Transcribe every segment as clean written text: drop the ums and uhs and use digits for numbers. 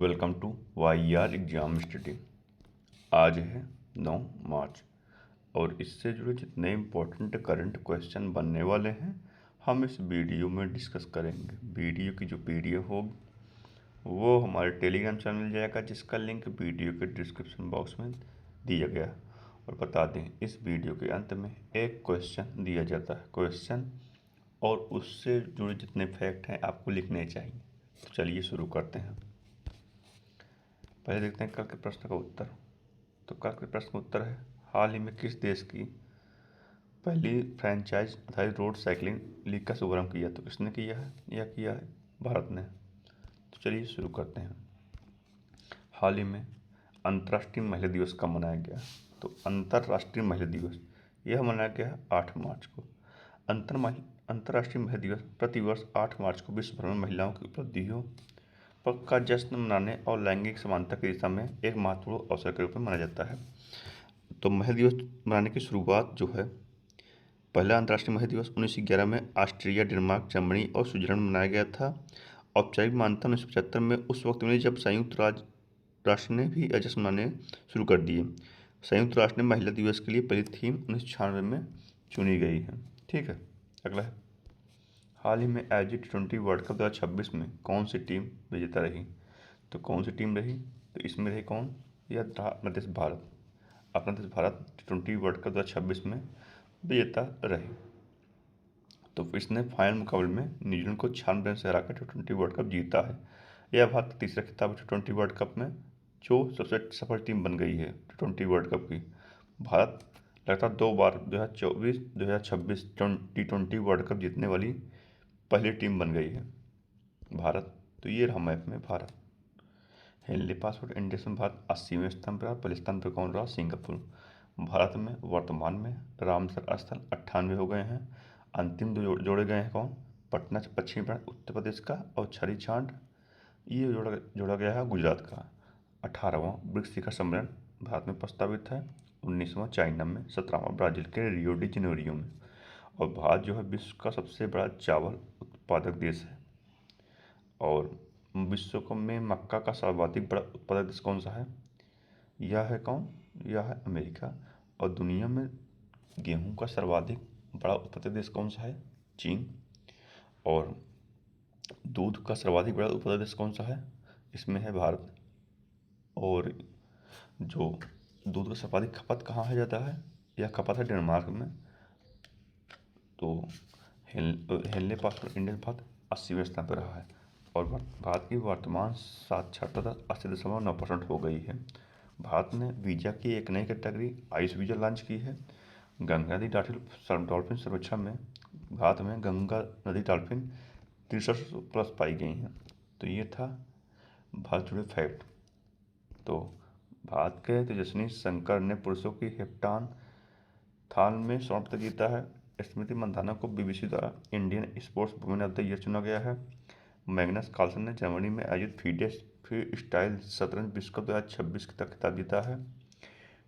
Welcome to Y R exam study. आज है 9 मार्च और इससे जुड़े जितने इम्पोर्टेंट करंट क्वेश्चन बनने वाले हैं हम इस वीडियो में डिस्कस करेंगे। वीडियो की जो पीडीएफ होगी वो हमारे टेलीग्राम चैनल मिल जाएगा, जिसका लिंक वीडियो के डिस्क्रिप्शन बॉक्स में दिया गया है। और बता दें, इस वीडियो के अंत में एक क्वेश्चन दिया जाता है। क्वेश्चन और उससे जुड़े जितने फैक्ट हैं आपको लिखने चाहिए। तो चलिए शुरू करते हैं। पहले देखते हैं कल के प्रश्न का उत्तर। तो कल के प्रश्न का उत्तर है, हाल ही में किस देश की पहली फ्रेंचाइज आधारित रोड साइकिलिंग लीग का शुभारंभ किया? तो किसने किया है? यह किया है भारत ने। तो चलिए शुरू करते हैं। हाल ही में अंतर्राष्ट्रीय महिला दिवस कब मनाया गया? तो अंतर्राष्ट्रीय महिला दिवस यह मनाया गया 8 मार्च को। अंतर्राष्ट्रीय महिला दिवस प्रतिवर्ष 8 मार्च को विश्व भर में महिलाओं की उपलब्धियों का जश्न मनाने और लैंगिक समानता की दिशा में एक महत्वपूर्ण अवसर के रूप में माना जाता है। तो महिला दिवस मनाने की शुरुआत जो है, पहला अंतर्राष्ट्रीय महिला दिवस 1911 में ऑस्ट्रिया, डेनमार्क, जर्मनी और स्विट्जरलैंड में मनाया गया था। औपचारिक मान्यता 1975 में उस वक्त मिली जब संयुक्त राष्ट्र ने भी जश्न मनाने शुरू कर दिए। संयुक्त राष्ट्र ने महिला दिवस के लिए पहली थीम 1996 में चुनी गई है। ठीक है, अगला है, हाल ही में आयोजित T20 वर्ल्ड कप 2026 में कौन सी टीम विजेता रही? तो कौन सी टीम रही? तो इसमें रही कौन? यह था अपना देश भारत। अपना देश भारत T20 वर्ल्ड कप 2026 में विजेता रही। तो इसने फाइनल मुकाबले में न्यूजीलैंड को 96 रन से हराकर T20 वर्ल्ड कप जीता है। यह भारत का तीसरा खिताब है T20 वर्ल्ड कप में, जो सबसे सफल टीम बन गई है T20 वर्ल्ड कप की। भारत लगातार 2 बार 2024-2026 T20 वर्ल्ड कप जीतने वाली पहली टीम बन गई है भारत। तो ये रहा मैप में भारत। हेनली पासपोर्ट इंडेक्स में भारत 80वें स्थान पर रहा। पहले स्थान पर कौन रहा? सिंगापुर। भारत में वर्तमान में रामसर स्थल 98 हो गए हैं। अंतिम दो जोड़े गए हैं कौन? पटना पश्चिमी प्रांत उत्तर प्रदेश का और छड़ी छांड ये जोड़ा गया है गुजरात का। 18वां ब्रिक्स शिखर सम्मेलन भारत में प्रस्तावित है। 19वां चाइना में, 17वां ब्राज़ील के रियो डी जेनेरियो में। और भारत जो है विश्व का सबसे बड़ा चावल उत्पादक देश है। और विश्व में मक्का का सर्वाधिक बड़ा उत्पादक देश कौन सा है? यह है कौन? यह है अमेरिका। और दुनिया में गेहूं का सर्वाधिक बड़ा उत्पादक देश कौन सा है? चीन। और दूध का सर्वाधिक बड़ा उत्पादक देश कौन सा है? इसमें है भारत। और जो दूध का सर्वाधिक खपत कहाँ है जाता है? यह खपत है डेनमार्क में। तो हेनले पासपोर्ट इंडेक्स भारत 80वें स्थान पर रहा है। और भारत की वर्तमान साक्षरता 80.9% हो गई है। भारत ने वीज़ा की एक नई कैटेगरी आयुष वीज़ा लॉन्च की है। गंगा नदी डॉल्फिन सर्वेक्षण में भारत में गंगा नदी डॉल्फिन 63+ पाई गई हैं। तो ये था भारत जुड़े फैक्ट। तो भारत के तेजस्विनी शंकर ने पुरुषों की हेप्टान थाल में स्वर्ण पदक जीता है। स्मृति मंधाना को बीबीसी द्वारा Indian sports women of the year चुना गया है। मैग्नस कार्लसन ने जर्मनी में आयोजित फीडे फ्री स्टाइल शतरंज विश्व कप 2026 का खिताब जीता है।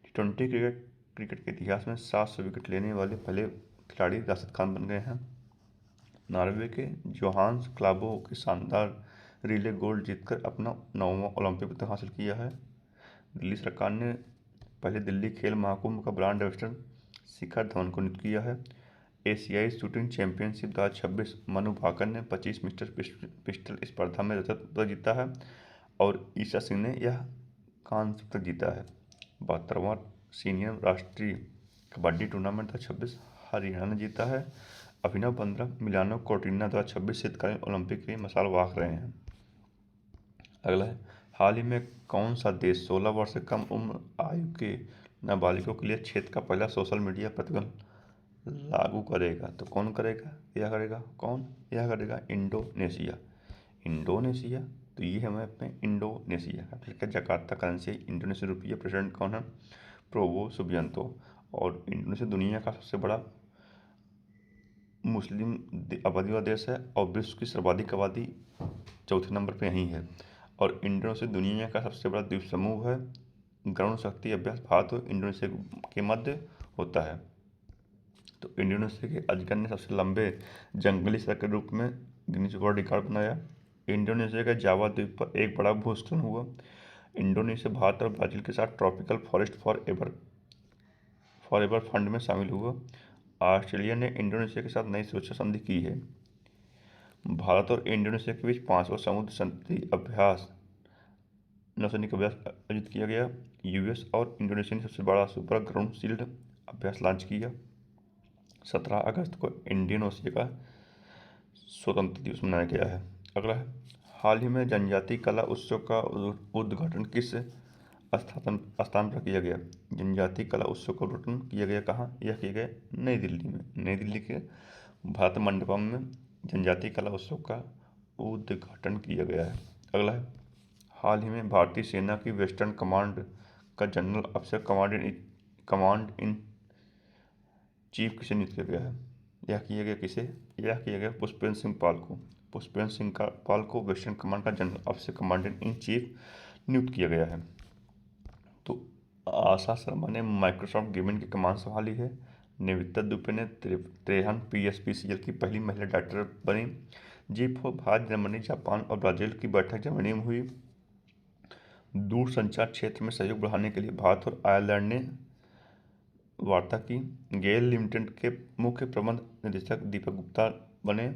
T20 क्रिकेट के इतिहास में 700 विकेट लेने वाले पहले खिलाड़ी राशिद खान बन गए हैं। नॉर्वे के जोहान्स क्लाबो की शानदार रिले गोल्ड जीतकर अपना 9वां ओलंपिक पदक हासिल किया है। दिल्ली सरकार ने पहले दिल्ली खेल महाकुंभ का ब्रांड एम्बेसडर शिखर धवन को नियुक्त किया है। एशियाई शूटिंग चैंपियनशिप 2026 मनु भाकर ने 25 मीटर पिस्टल स्पर्धा में रजत पदक जीता है। और ईशा सिंह ने यह कांस्य पदक जीता है। 72वां सीनियर राष्ट्रीय कबड्डी टूर्नामेंट 2026 हरियाणा ने जीता है। अभिनव बंद्रा मिलानो कोर्टिना 2026 शीतकालीन ओलंपिक के लिए मशाल वाहक रहे हैं। अगला है, हाल ही में कौन सा देश 16 वर्ष से कम उम्र आयु के नाबालिगों के लिए क्षेत्र का पहला सोशल मीडिया प्रतिबंध लागू करेगा? तो कौन करेगा? यह करेगा कौन? यह करेगा इंडोनेशिया। इंडोनेशिया, तो ये है मैप में इंडोनेशिया का जकार्ता करेंसी। इंडोनेशिया रुपये। प्रेसिडेंट कौन है? प्रोवो सुबियांतो। और इंडोनेशिया दुनिया का सबसे बड़ा मुस्लिम आबादी वाला देश है और विश्व की सर्वाधिक आबादी चौथे नंबर पे यहीं है। और इंडोनेशिया दुनिया का सबसे बड़ा द्वीप समूह है। गगन शक्ति अभ्यास भारत और इंडोनेशिया के मध्य होता है। तो इंडोनेशिया के अजगर ने सबसे लंबे जंगली सड़क के रूप में गिनीज वर्ल्ड रिकॉर्ड बनाया। इंडोनेशिया के जावा द्वीप पर एक बड़ा भूस्खलन हुआ। इंडोनेशिया भारत और ब्राजील के साथ ट्रॉपिकल फॉरेस्ट फॉरएवर फंड में शामिल हुआ। ऑस्ट्रेलिया ने इंडोनेशिया के साथ नई सुरक्षा संधि की है। भारत और इंडोनेशिया के बीच 5वां समुद्र संधि अभ्यास नौसैनिक अभ्यास आयोजित किया गया। यूएस और इंडोनेशिया ने सबसे बड़ा सुपर ग्राउंड शील्ड अभ्यास लॉन्च किया। 17 अगस्त को इंडियन ओशिया का स्वतंत्रता दिवस मनाया गया है। अगला है, हाल ही में जनजातीय कला उत्सव का उद्घाटन किस स्थान पर किया गया? जनजातीय कला उत्सव का उद्घाटन किया गया कहाँ? यह किया गया नई दिल्ली में। नई दिल्ली के भारत मंडपम में जनजातीय कला उत्सव का उद्घाटन किया गया है। अगला है, हाल ही में भारतीय सेना की वेस्टर्न कमांड का जनरल अफसर कमांड इन चीफ किसे नियुक्त किया गया है? यह किया गया किसे? यह किया गया पुष्पेंद्र सिंह पाल को। पुष्पेंद्र सिंह पाल को वेस्टर्न कमांड का जनरल अफसर कमांडेंट इन चीफ नियुक्त किया गया है। तो आशा शर्मा ने माइक्रोसॉफ्ट गेमिंग की कमान संभाली है। निवेदिता दुबे ने 53 PSPCL की पहली महिला डायरेक्टर बनी। G4 भारत, जर्मनी, जापान और ब्राजील की बैठक जर्मनी में हुई। दूरसंचार क्षेत्र में सहयोग बढ़ाने के लिए भारत और आयरलैंड ने वार्ता की। गेल लिमिटेड के मुख्य प्रबंध निदेशक दीपक गुप्ता बने।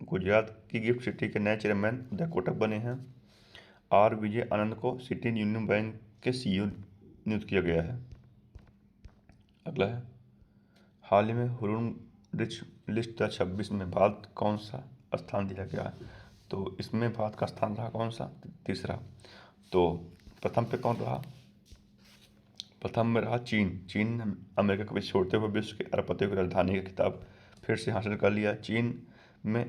गुजरात की गिफ्ट सिटी के नए चेयरमैन उदय कोटक बने हैं। आर विजय आनंद को सिटी यूनियन बैंक के CEO नियुक्त किया गया है। अगला है, हाल ही में हुरून रिच लिस्ट 2026 में भारत कौन सा स्थान दिया गया है? तो इसमें भारत का स्थान रहा कौन सा? तीसरा। तो प्रथम पे कौन रहा? प्रथम में रहा चीन। चीन ने अमेरिका को पीछे छोड़ते हुए विश्व के अरबपतियों की राजधानी का खिताब फिर से हासिल कर लिया। चीन में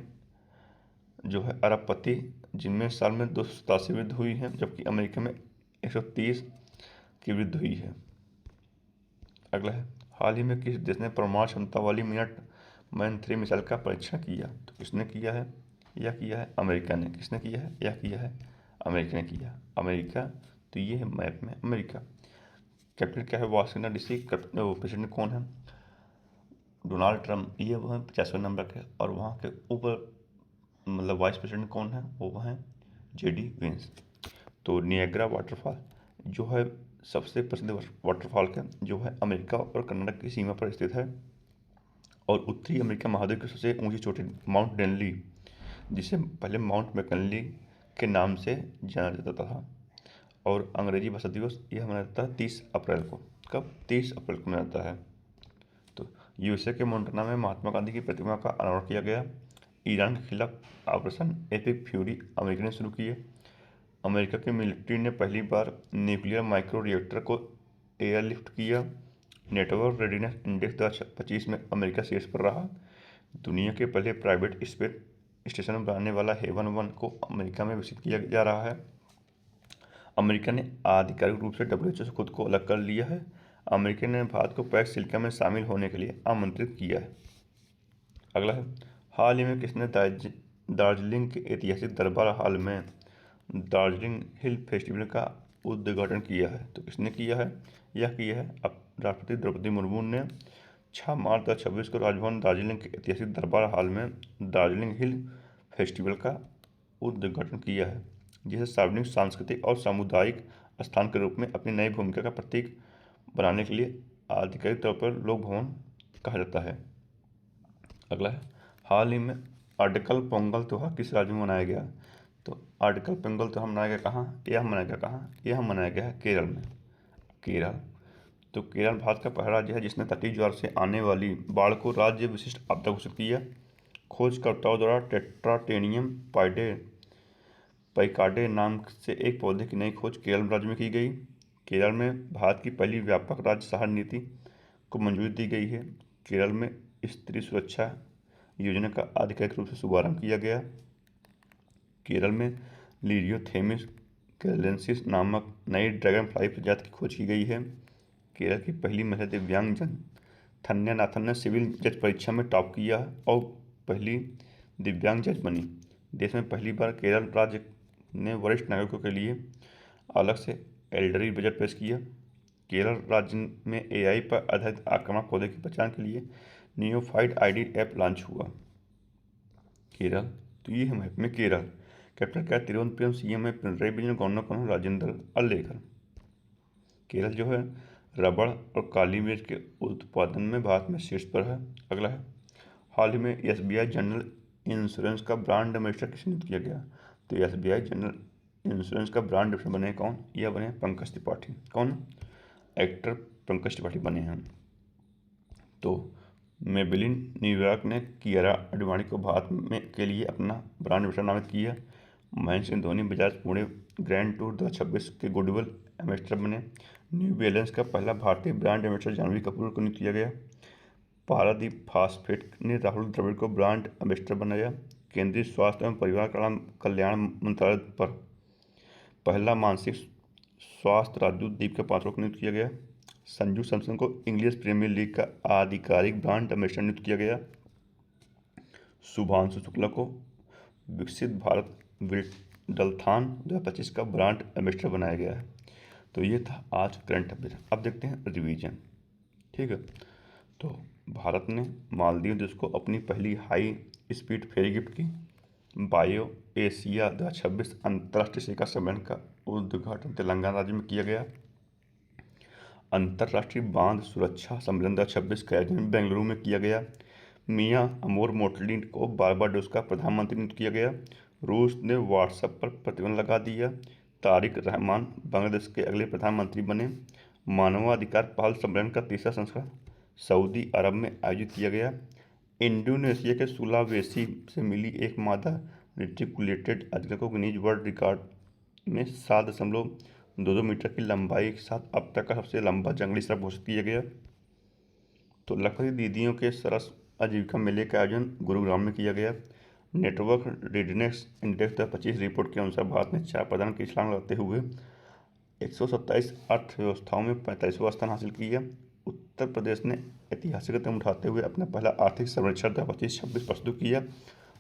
जो है अरबपति, जिनमें साल में 287 वृद्धि हुई है, जबकि अमेरिका में 130 की वृद्धि हुई है। अगला है, हाल ही में किस देश ने परमाणु क्षमता वाली मैन 3 मिसाइल का परीक्षण किया? तो किसने किया है? यह किया है अमेरिका ने। किसने किया है? यह किया है अमेरिका ने किया। अमेरिका, तो ये है मैप में अमेरिका। कैपिटल क्या है? Washington DC। प्रेसिडेंट कौन है? Donald Trump. ये वो है 50वें नंबर के। और वहाँ के ऊपर मतलब वाइस प्रेसिडेंट कौन है? वो है JD वेंस। तो नियाग्रा वाटरफॉल जो है सबसे प्रसिद्ध वाटरफॉल का जो है अमेरिका और कनाडा की सीमा पर स्थित है। और उत्तरी अमेरिका महाद्वीप की सबसे ऊंची चोटी माउंट डेनली, जिसे पहले माउंट मैकनली के नाम से जाना जाता था। और अंग्रेजी भाषा दिवस यह मनाया जाता है 30 अप्रैल को। कब? 30 अप्रैल को मनाया जाता है। तो USA के मोन्टाना में महात्मा गांधी की प्रतिमा का अनावरण किया गया। ईरान के खिलाफ ऑपरेशन एपिक फ्यूरी अमेरिका ने शुरू किए। अमेरिका की मिलिट्री ने पहली बार न्यूक्लियर माइक्रो रिएक्टर को एयरलिफ्ट किया। नेटवर्क रेडीनेस इंडेक्स 2025 में अमेरिका शीर्ष पर रहा। दुनिया के पहले प्राइवेट स्पेस स्टेशन बनाने वाला हेवन 1 को अमेरिका में विकसित किया जा रहा है। अमेरिका ने आधिकारिक रूप से WHO से खुद को अलग कर लिया है। अमेरिका ने भारत को पैक्स सिलिका में शामिल होने के लिए आमंत्रित किया है। अगला है, हाल ही में किसने दार्जिलिंग के ऐतिहासिक दरबार हॉल में दार्जिलिंग हिल फेस्टिवल का उद्घाटन किया है? तो किसने किया है? यह किया है अब राष्ट्रपति द्रौपदी मुर्मू ने 6 मार्च 2026 को राजभवन दार्जिलिंग के ऐतिहासिक दरबार हॉल में दार्जिलिंग हिल फेस्टिवल का उद्घाटन किया है, जिसे सार्वजनिक, सांस्कृतिक और सामुदायिक स्थान के रूप में अपनी नई भूमिका का प्रतीक बनाने के लिए आधिकारिक तौर पर लोक भवन कहा जाता है। अगला है, हाल ही में अडकल पोंगल त्यौहार किस राज्य में मनाया गया? तो अडकल पोंगल त्यौहार मनाया गया कहाँ? यह मनाया गया कहाँ? यह मनाया गया है केरल में। केरल, तो केरल भारत का पहला राज्य है जिसने तटीय ज्वार से आने वाली बाढ़ को राज्य विशिष्ट आपदा घोषित किया। खोजकर्ताओं द्वारा टेट्राटेनियम पैकार्डे नाम से एक पौधे की नई खोज केरल राज्य में की गई। केरल में भारत की पहली व्यापक राज्य सहारा नीति को मंजूरी दी गई है। केरल में स्त्री सुरक्षा योजना का आधिकारिक रूप से शुभारंभ किया गया। केरल में लिरियोथेमिस केरलेंसिस नामक नई ड्रैगन फ्लाई प्रजाति की खोज की गई है। केरल की पहली महिला दिव्यांगजन थन्या नाथन ने सिविल जज परीक्षा में टॉप किया और पहली दिव्यांग जज बनी। देश में पहली बार केरल राज्य ने वरिष्ठ नागरिकों के लिए अलग से एल्डरी बजट पेश किया। केरल राज्य में AI पर आधारित आक्रामक पौधे की पहचान के लिए नियोफाइट ID ऐप लॉन्च हुआ। केरल, तो ये है मैप में केरल। कैपिटल क्या है? तिरुवनंतपुरम। सीएम है पिनरई विजयन। गवर्नर कौन है? राजेंद्र अलेकर। केरल जो है रबड़ और काली मिर्च के उत्पादन में भारत में शीर्ष पर है। अगला है, हाल ही में एसबीआई जनरल इंश्योरेंस का ब्रांड एम्बेसडर किसे नियुक्त किया गया? तो एसबीआई जनरल इंश्योरेंस का ब्रांड एम्बेसडर बने कौन? यह बने पंकज त्रिपाठी। कौन? एक्टर पंकज त्रिपाठी बने हैं। तो मेबेलिन न्यूयॉर्क ने कियारा आडवाणी को भारत में के लिए अपना ब्रांड एम्बेसडर नामित किया। महेंद्र सिंह धोनी बजाज पुणे ग्रैंड टूर 2026 के गुडविल एम्बेसडर बने। न्यू बैलेंस का पहला भारतीय ब्रांड एम्बेसडर जानवी कपूर को नियुक्त किया गया। पारादीप फास्फेट ने राहुल द्रविड़ को ब्रांड एम्बेसडर बनाया। केंद्रीय स्वास्थ्य एवं परिवार कल्याण मंत्रालय पर पहला मानसिक स्वास्थ्य राजदूत दीपिका पात्रो को नियुक्त किया गया। संजू सैमसन को इंग्लिश प्रीमियर लीग का आधिकारिक ब्रांड एम्बेसडर नियुक्त किया गया। शुभांशु शुक्ला को विकसित भारत विल्डथॉन 2025 का ब्रांड एम्बेसडर बनाया गया है। तो ये था आज करंट अफेयर। अब देखते हैं रिवीजन। ठीक है, तो भारत ने मालदीव देश को अपनी पहली हाई स्पीड फेरी गिफ्ट की। बायो एशिया 2026 अंतर्राष्ट्रीय शिखर सम्मेलन का उद्घाटन तेलंगाना राज्य में किया गया। अंतर्राष्ट्रीय बांध सुरक्षा सम्मेलन 2026 का आयोजन बेंगलुरु में किया गया। मियां अमोर मोटली को बारबाडोस का प्रधानमंत्री नियुक्त किया गया। रूस ने व्हाट्सएप पर प्रतिबंध लगा दिया। तारिक रहमान बांग्लादेश के अगले प्रधानमंत्री बने। मानवाधिकार पहल सम्मेलन का तीसरा संस्करण सऊदी अरब में आयोजित किया गया। इंडोनेशिया के सुलावेसी से मिली एक मादा रेटिकुलेटेड अजगर को गिनीज वर्ल्ड रिकॉर्ड में 7.22 मीटर की लंबाई के साथ अब तक का सबसे लंबा जंगली सर्प घोषित किया गया। तो लखपति दीदियों के सरस आजीविका मेले का आयोजन गुरुग्राम में किया गया। नेटवर्क रेडीनेस इंडेक्स 2025 रिपोर्ट के अनुसार भारत ने 4 प्रदान की छलांग लगाते हुए 127 अर्थव्यवस्थाओं में 45वां स्थान हासिल किया। उत्तर प्रदेश ने ऐतिहासिक कदम उठाते हुए अपना पहला आर्थिक सर्वेक्षण 2025-26 प्रस्तुत किया,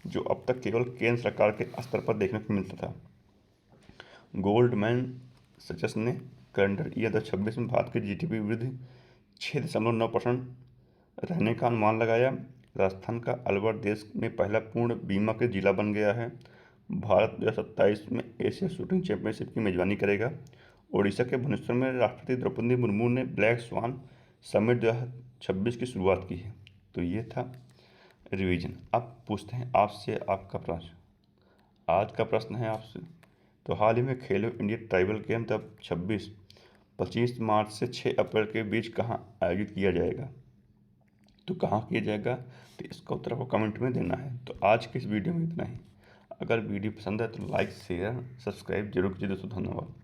जो अब तक केवल केंद्र सरकार के स्तर पर देखने को मिलता था। गोल्डमैन सचेस ने कैलेंडर ईयर 2026 में भारत की जीडीपी वृद्धि 6.9% रहने का अनुमान लगाया। राजस्थान का अलवर देश में पहला पूर्ण बीमा के जिला बन गया है। भारत 2027 में एशिया शूटिंग चैंपियनशिप की मेजबानी करेगा। ओडिशा के भुवनेश्वर में राष्ट्रपति द्रौपदी मुर्मू ने ब्लैक स्वान समिट 2026 की शुरुआत की है। तो ये था रिवीजन। अब पूछते हैं आपसे आपका प्रश्न। आज का प्रश्न है आपसे, तो हाल ही में खेलो इंडिया ट्राइबल गेम 2026 25 मार्च से 6 अप्रैल के बीच कहाँ आयोजित किया जाएगा? तो कहाँ किया जाएगा, तो इसका उत्तर आपको कमेंट में देना है। तो आज की इस वीडियो में इतना ही। अगर वीडियो पसंद है तो लाइक शेयर सब्सक्राइब जरूर कीजिए दोस्तों। धन्यवाद।